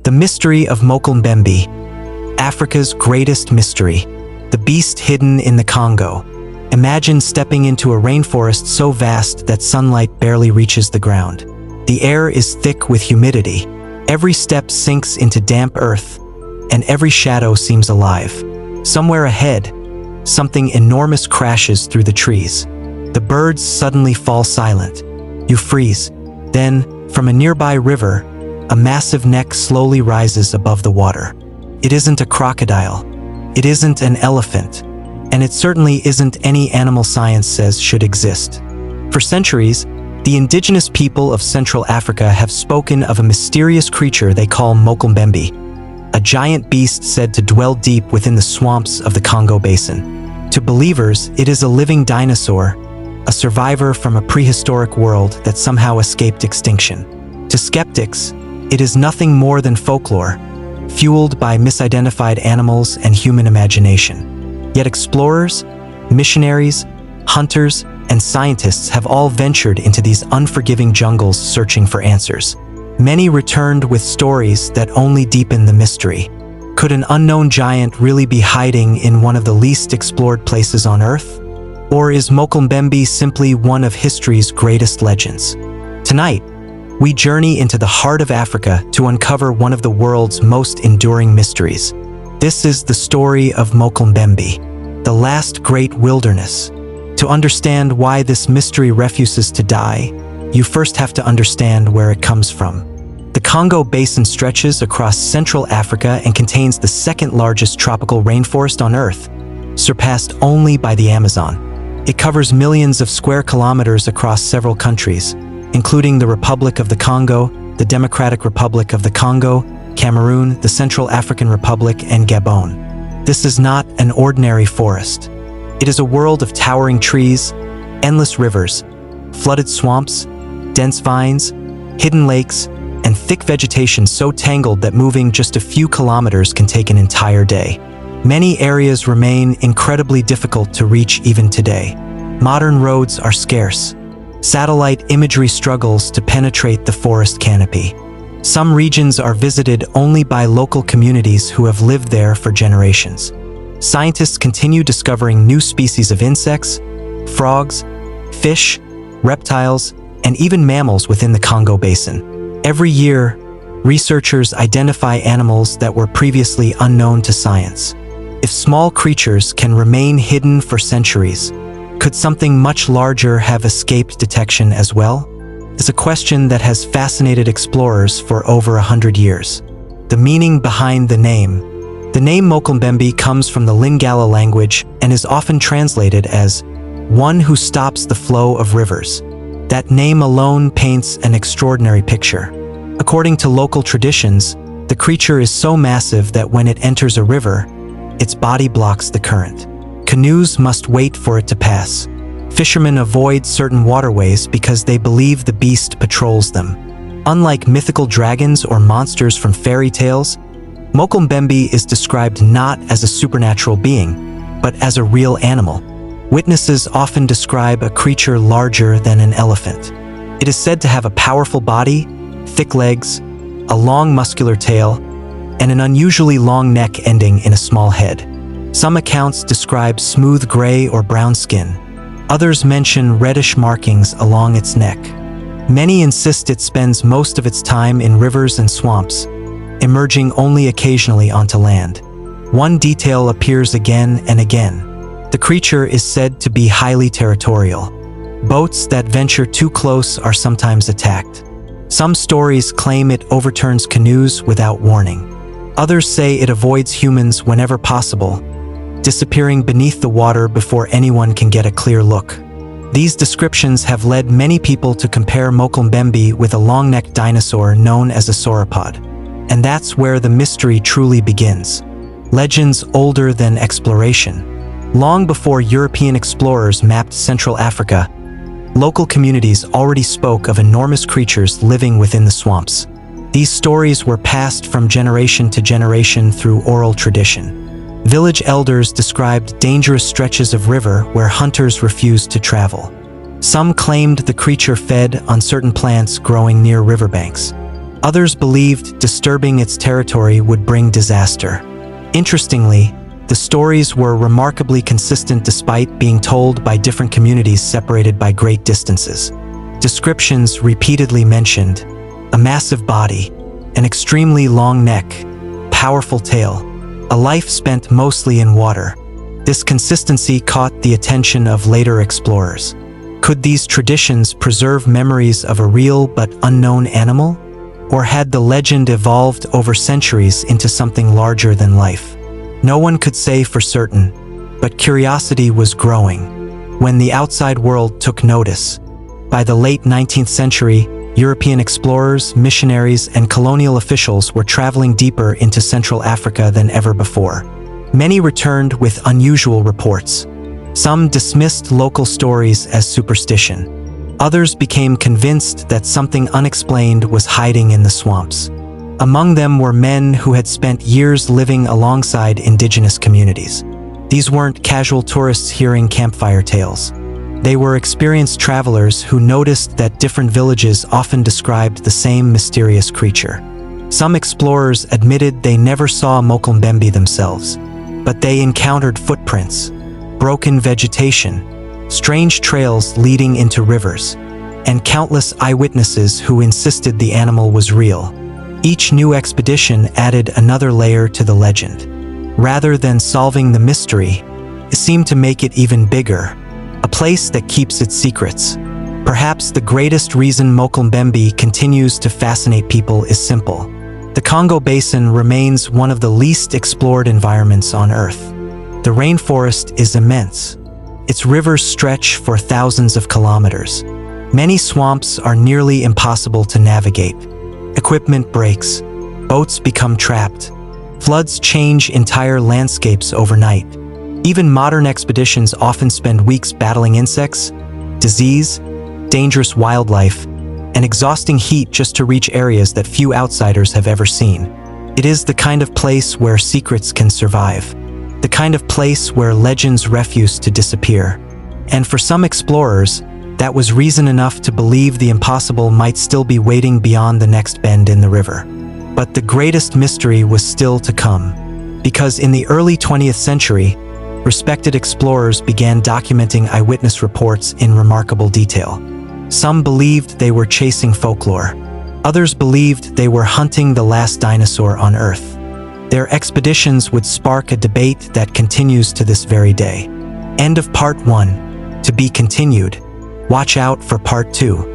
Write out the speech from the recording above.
The mystery of Mokele-Mbembe, Africa's greatest mystery, the beast hidden in the Congo. Imagine stepping into a rainforest so vast that sunlight barely reaches the ground. The air is thick with humidity. Every step sinks into damp earth, and every shadow seems alive. Somewhere ahead, something enormous crashes through the trees. The birds suddenly fall silent. You freeze. Then, from a nearby river, a massive neck slowly rises above the water. It isn't a crocodile. It isn't an elephant. And it certainly isn't any animal science says should exist. For centuries, the indigenous people of Central Africa have spoken of a mysterious creature they call Mokele-Mbembe, a giant beast said to dwell deep within the swamps of the Congo Basin. To believers, it is a living dinosaur, a survivor from a prehistoric world that somehow escaped extinction. To skeptics, it is nothing more than folklore, fueled by misidentified animals and human imagination. Yet explorers, missionaries, hunters, and scientists have all ventured into these unforgiving jungles searching for answers. Many returned with stories that only deepen the mystery. Could an unknown giant really be hiding in one of the least explored places on Earth? Or is Mokele-Mbembe simply one of history's greatest legends? Tonight, we journey into the heart of Africa to uncover one of the world's most enduring mysteries. This is the story of Mokele-Mbembe, the last great wilderness. To understand why this mystery refuses to die, you first have to understand where it comes from. The Congo Basin stretches across Central Africa and contains the second largest tropical rainforest on Earth, surpassed only by the Amazon. It covers millions of square kilometers across several countries, including the Republic of the Congo, the Democratic Republic of the Congo, Cameroon, the Central African Republic, and Gabon. This is not an ordinary forest. It is a world of towering trees, endless rivers, flooded swamps, dense vines, hidden lakes, and thick vegetation so tangled that moving just a few kilometers can take an entire day. Many areas remain incredibly difficult to reach even today. Modern roads are scarce. Satellite imagery struggles to penetrate the forest canopy. Some regions are visited only by local communities who have lived there for generations. Scientists continue discovering new species of insects, frogs, fish, reptiles, and even mammals within the Congo Basin. Every year, researchers identify animals that were previously unknown to science. If small creatures can remain hidden for centuries, could something much larger have escaped detection as well? It's a question that has fascinated explorers for over 100 years. The meaning behind the name. The name Mokele-Mbembe comes from the Lingala language and is often translated as one who stops the flow of rivers. That name alone paints an extraordinary picture. According to local traditions, the creature is so massive that when it enters a river, its body blocks the current. Canoes must wait for it to pass. Fishermen avoid certain waterways because they believe the beast patrols them. Unlike mythical dragons or monsters from fairy tales, Mokele-Mbembe is described not as a supernatural being, but as a real animal. Witnesses often describe a creature larger than an elephant. It is said to have a powerful body, thick legs, a long muscular tail, and an unusually long neck ending in a small head. Some accounts describe smooth gray or brown skin. Others mention reddish markings along its neck. Many insist it spends most of its time in rivers and swamps, emerging only occasionally onto land. One detail appears again and again. The creature is said to be highly territorial. Boats that venture too close are sometimes attacked. Some stories claim it overturns canoes without warning. Others say it avoids humans whenever possible, disappearing beneath the water before anyone can get a clear look. These descriptions have led many people to compare Mokele-Mbembe with a long-necked dinosaur known as a sauropod. And that's where the mystery truly begins. Legends older than exploration. Long before European explorers mapped Central Africa, local communities already spoke of enormous creatures living within the swamps. These stories were passed from generation to generation through oral tradition. Village elders described dangerous stretches of river where hunters refused to travel. Some claimed the creature fed on certain plants growing near riverbanks. Others believed disturbing its territory would bring disaster. Interestingly, the stories were remarkably consistent despite being told by different communities separated by great distances. Descriptions repeatedly mentioned a massive body, an extremely long neck, powerful tail, a life spent mostly in water. This consistency caught the attention of later explorers. Could these traditions preserve memories of a real but unknown animal? Or had the legend evolved over centuries into something larger than life? No one could say for certain, but curiosity was growing. When the outside world took notice, by the late 19th century, European explorers, missionaries, and colonial officials were traveling deeper into Central Africa than ever before. Many returned with unusual reports. Some dismissed local stories as superstition. Others became convinced that something unexplained was hiding in the swamps. Among them were men who had spent years living alongside indigenous communities. These weren't casual tourists hearing campfire tales. They were experienced travelers who noticed that different villages often described the same mysterious creature. Some explorers admitted they never saw Mokele-Mbembe themselves, but they encountered footprints, broken vegetation, strange trails leading into rivers, and countless eyewitnesses who insisted the animal was real. Each new expedition added another layer to the legend. Rather than solving the mystery, it seemed to make it even bigger, a place that keeps its secrets. Perhaps the greatest reason Mokele-Mbembe continues to fascinate people is simple. The Congo Basin remains one of the least explored environments on Earth. The rainforest is immense. Its rivers stretch for thousands of kilometers. Many swamps are nearly impossible to navigate. Equipment breaks, boats become trapped, floods change entire landscapes overnight. Even modern expeditions often spend weeks battling insects, disease, dangerous wildlife, and exhausting heat just to reach areas that few outsiders have ever seen. It is the kind of place where secrets can survive, the kind of place where legends refuse to disappear. And for some explorers, that was reason enough to believe the impossible might still be waiting beyond the next bend in the river. But the greatest mystery was still to come, because in the early 20th century, respected explorers began documenting eyewitness reports in remarkable detail. Some believed they were chasing folklore. Others believed they were hunting the last dinosaur on Earth. Their expeditions would spark a debate that continues to this very day. End of part 1. To be continued. Watch out for part 2.